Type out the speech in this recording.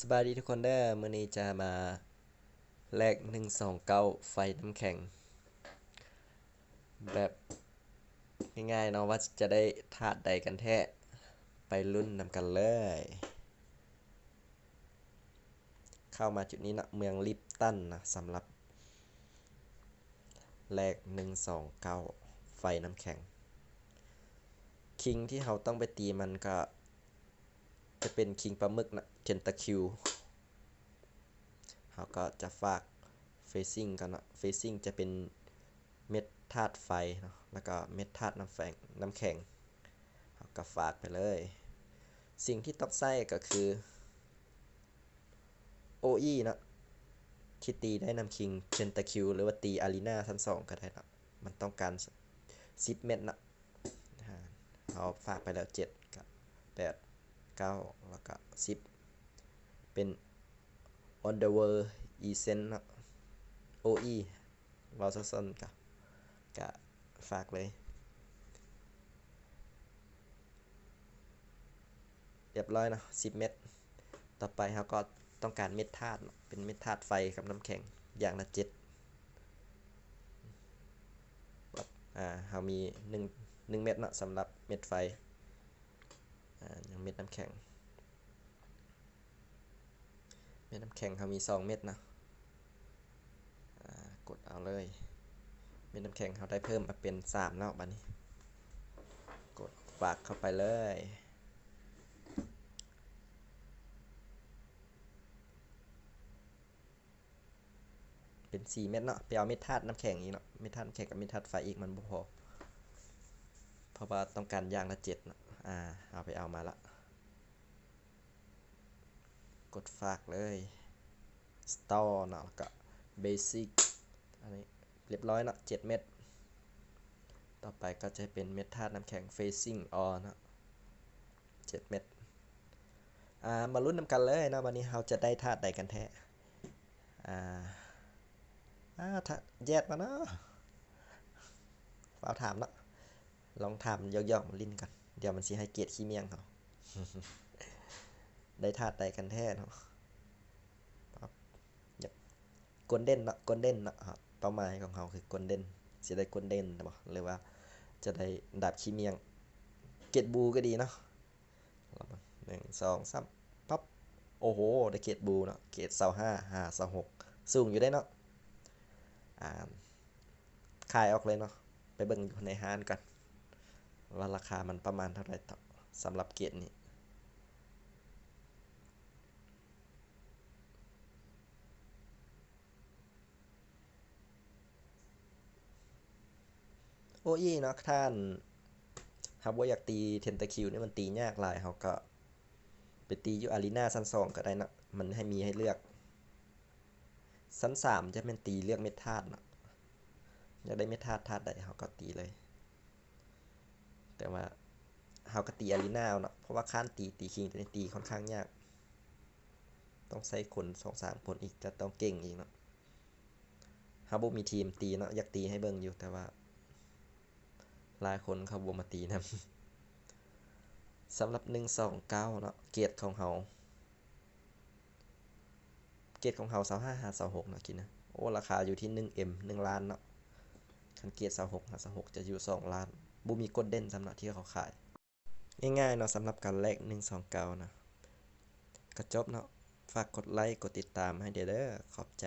สบายดีทุกคนเด้อมื้อนี้จะมาแลก129ไฟน้ำแข็งแบบง่ายๆเนาะว่าจะได้ธาตุใดกันแท้ไปลุ้นนำกันเลยเข้ามาจุดนี้นะเมืองลิปตันนะสำหรับแลก129ไฟน้ำแข็งคิงที่เราต้องไปตีมันก็จะเป็นคิงปลาหมึกนะเทนตาคิวเราก็จะฝากเฟซิ่งกันนะเฟซิ่งจะเป็นเม็ดธาตุไฟเนาะแล้วก็เม็ดธาตุน้ำแข็งเราก็ฝากไปเลยสิ่งที่ต้องใส่ก็คือโออีนะที่ตีได้นำคิงเชนตาคิวหรือว่าตีอารีนาชั้น2ก็ได้นะมันต้องการ10เม็ดนะเราฝากไปแล้ว7กับ8 9แล้วก็10เป็น on the world e-cent นะ OE วอลซันกับฝากเลยเรียบร้อยนะ10เม็ดต่อไปเราก็ต้องการเม็ดธาตุเป็นเม็ดธาตุไฟกับน้ำแข็งอย่างละ7เรามี1เม็ดนะสำหรับเม็ดไฟอย่างเม็ดน้ำแข็งเขามี2เม็ดนะกดเอาเลยเม็ดน้ำแข็งเขาได้เพิ่มมาเป็น3แล้วบัดนี้กดฝากเข้าไปเลยเป็น4เม็ดเนาะไปเอาเม็ดธาตุน้ำแข็งอีกเนาะเม็ดธาตุน้ำแข็งกับเม็ดธาตุไฟอีกมันบ่พอเพราะว่าต้องการอย่างละ7เนาะเอาไปเอามาละกดฝากเลย store เนาะแล้วก็ basic อันนี้เรียบร้อยเนาะ7เม็ดต่อไปก็จะเป็นเม็ดธาตุน้ำแข็ง facing on เนาะ7เม็ดมาลุ้นนำกันเลยนะวันนี้เราจะได้ธาตุใดกันแท้ถ้าแยกมาเนาะเอาถามเนาะลองถามย่อๆลิ้นก่อนเดี๋ยวมันสิให้เกียรติขี้เมียงเขาได้ธาตุใดกันแท้เนาะกลเด้นเนาะกลเด้นเนาะเป้าหมายของเขาคือกลเด้นสิได้กลเด้นบ่หรือว่าจะได้ดาบขี้เมียงเกตบูก็ดีเนาะ1 2 3ปั๊บโอ้โหได้เกตบูเนาะเกต25 5 26สูงอยู่ได้เนาะขายออกเลยเนาะไปเบิ่งอยู่ในห้างกันว่าราคามันประมาณเท่าไหร่สำหรับเกตนี้โอ้ยเนาะท่านครับว่าอยากตีเทนตาคิวนี่มันตียากหลายเขาก็ไปตีอยู่อารีนาชั้น2ก็ได้นะมันให้มีให้เลือกชั้น3จะเป็นตีเลือกเม็ดธาตุเนาะอยากได้เม็ดธาตุใดเขาก็ตีเลยแต่ว่าเขาก็ตีอารีนาเนาะเพราะว่าค้านตีคิงตัวนี้ตีค่อนข้างยากต้องใช้คน2-3คนอีกจะต้องเก่งอีกเนาะเขาบ่มีทีมตีเนาะอยากตีให้เบิ่งอยู่แต่ว่าหลายคนเขาบ่มาตีนะสำหรับ129เนาะเกรดของเขา25 5 26เนาะกินนะโอ้ราคาอยู่ที่ 1M 1 ล้านเนาะคันเกรด26 5 26จะอยู่2ล้านบ่มีกดเด่นสำหรับที่เขาขายง่ายๆเนาะสำหรับการแลก129นะก็จบเนาะฝากกดไลค์กดติดตามให้เด้อขอบใจ